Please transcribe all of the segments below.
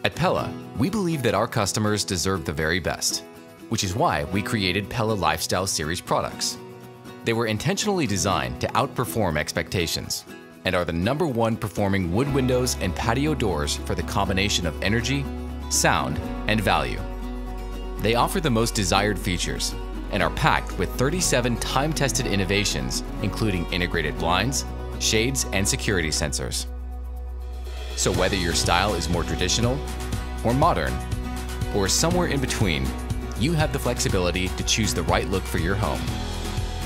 At Pella, we believe that our customers deserve the very best, which is why we created Pella Lifestyle Series products. They were intentionally designed to outperform expectations and are the #1 performing wood windows and patio doors for the combination of energy, sound, and value. They offer the most desired features and are packed with 37 time-tested innovations, including integrated blinds, shades, and security sensors. So whether your style is more traditional or modern, or somewhere in between, you have the flexibility to choose the right look for your home.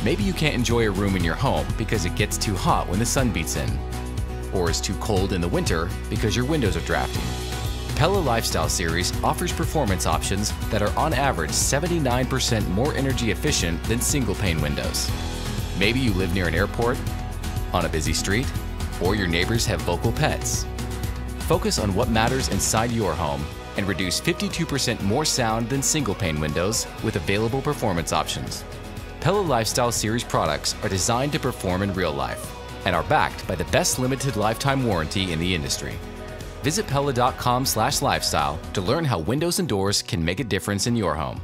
Maybe you can't enjoy a room in your home because it gets too hot when the sun beats in, or is too cold in the winter because your windows are drafty. Pella Lifestyle Series offers performance options that are on average 79% more energy efficient than single-pane windows. Maybe you live near an airport, on a busy street, or your neighbors have vocal pets. Focus on what matters inside your home and reduce 52% more sound than single-pane windows with available performance options. Pella Lifestyle Series products are designed to perform in real life and are backed by the best limited lifetime warranty in the industry. Visit Pella.com/lifestyle to learn how windows and doors can make a difference in your home.